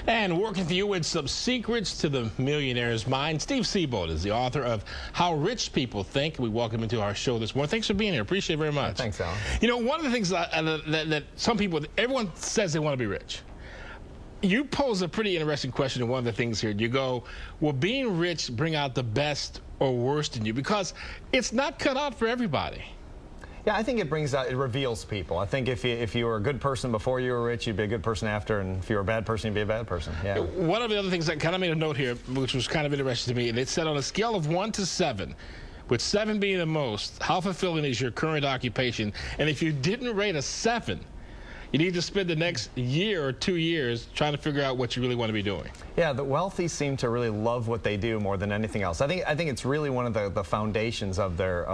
And working with you with some secrets to the millionaire's mind, Steve Siebold is the author of How Rich People Think. We welcome him to our show this morning. Thanks for being here. Appreciate it very much. Thanks, Alan. You know, one of the things that some people, everyone says they want to be rich. You pose a pretty interesting question in one of the things here. You go, will being rich bring out the best or worst in you? Because it's not cut out for everybody. Yeah, I think it brings out, it reveals people. I think if you were a good person before you were rich, you'd be a good person after, and if you were a bad person, you'd be a bad person. Yeah. One of the other things that kind of made a note here, which was kind of interesting to me, and it said on a scale of 1 to 7, with 7 being the most, how fulfilling is your current occupation? And if you didn't rate a 7, you need to spend the next year or 2 years trying to figure out what you really want to be doing. Yeah, the wealthy seem to really love what they do more than anything else. I think it's really one of the foundations of their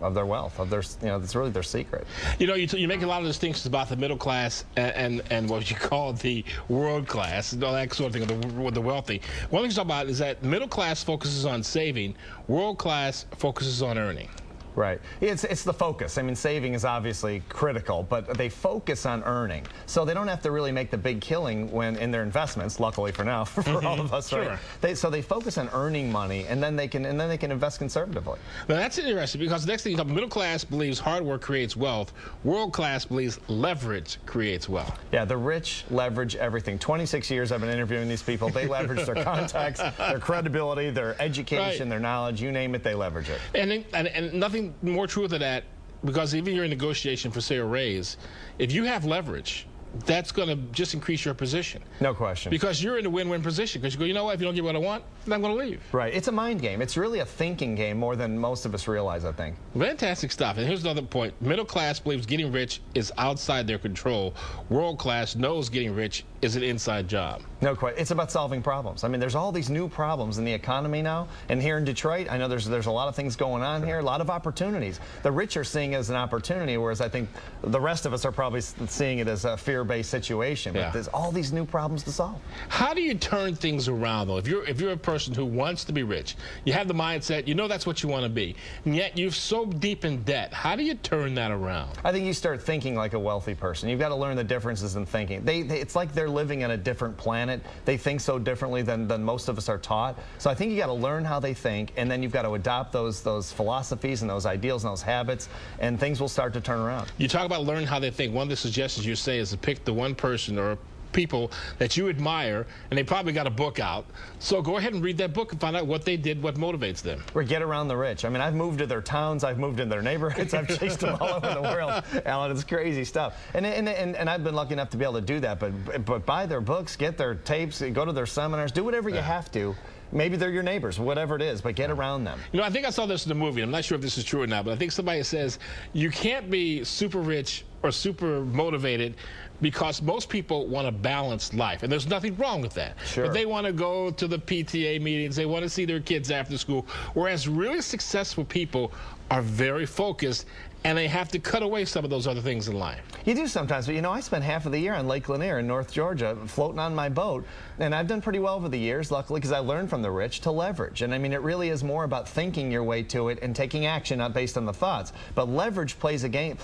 wealth, it's really their secret. You know, you make a lot of distinctions about the middle class and what you call the world class, and all that sort of thing with the wealthy. One thing to talk about is that middle class focuses on saving, world class focuses on earning. Right. It's the focus. I mean, saving is obviously critical, but they focus on earning. So they don't have to really make the big killing when in their investments, luckily for now, for all of us, sure. Right? So they focus on earning money, and then they can invest conservatively. Now that's interesting, because the next thing you talk about, middle class believes hard work creates wealth. World class believes leverage creates wealth. Yeah, the rich leverage everything. 26 years I've been interviewing these people. They leverage their contacts, their credibility, their education, their knowledge, you name it, they leverage it. And nothing more true than that, because even you're in negotiation for, say, a raise, if you have leverage, that's going to just increase your position. No question. Because you're in a win-win position. Because you go, you know what, if you don't get what I want, then I'm going to leave. Right. It's a mind game. It's really a thinking game more than most of us realize, I think. Fantastic stuff. And here's another point. Middle class believes getting rich is outside their control. World class knows getting rich is an inside job. No question. It's about solving problems. I mean, there's all these new problems in the economy now. And here in Detroit, I know there's a lot of things going on here, a lot of opportunities. The rich are seeing it as an opportunity, whereas I think the rest of us are probably seeing it as a fear-based situation. But there's all these new problems to solve. How do you turn things around, though? If you're a person who wants to be rich, you have the mindset, you know that's what you want to be, and yet you're so deep in debt, how do you turn that around? I think you start thinking like a wealthy person. You've got to learn the differences in thinking. It's like they're living on a different planet. They think so differently than most of us are taught. So I think you got to learn how they think, and then you've got to adopt those philosophies and those ideals and those habits, and things will start to turn around. You talk about learning how they think. One of the suggestions you say is to pick the one person or people that you admire, and they probably got a book out. So go ahead and read that book and find out what they did, what motivates them. Or get around the rich. I mean, I've moved to their towns, I've moved in their neighborhoods, I've chased them all over the world. Alan, it's crazy stuff. And I've been lucky enough to be able to do that, but buy their books, get their tapes, go to their seminars, do whatever you have to. Maybe they're your neighbors, whatever it is, but get around them. You know, I think I saw this in the movie. I'm not sure if this is true or not, but I think somebody says you can't be super rich or super motivated because most people want a balanced life, and there's nothing wrong with that. Sure. But they want to go to the PTA meetings, they want to see their kids after school, whereas really successful people are very focused, and they have to cut away some of those other things in life. You do sometimes, but you know, I spent half of the year on Lake Lanier in North Georgia floating on my boat, and I've done pretty well over the years, luckily, because I learned from the rich to leverage. And I mean, it really is more about thinking your way to it and taking action not based on the thoughts. But leverage plays a game,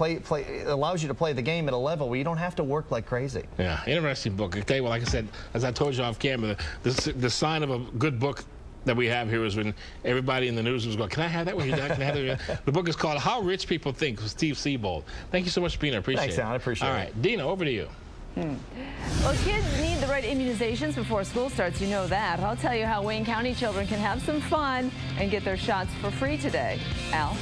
allows you to play the game at a level where you don't have to work like crazy. Yeah, interesting book. Okay, well, like I said, as I told you off camera, the sign of a good book that we have here is when everybody in the news was going, can I have that when you're done? Can I have that? The book is called How Rich People Think with Steve Siebold. Thank you so much for being here. Appreciate it. Thanks, Alan. I appreciate it. All right, Dina, over to you. Well, kids need the right immunizations before school starts. You know that. I'll tell you how Wayne County children can have some fun and get their shots for free today. Al?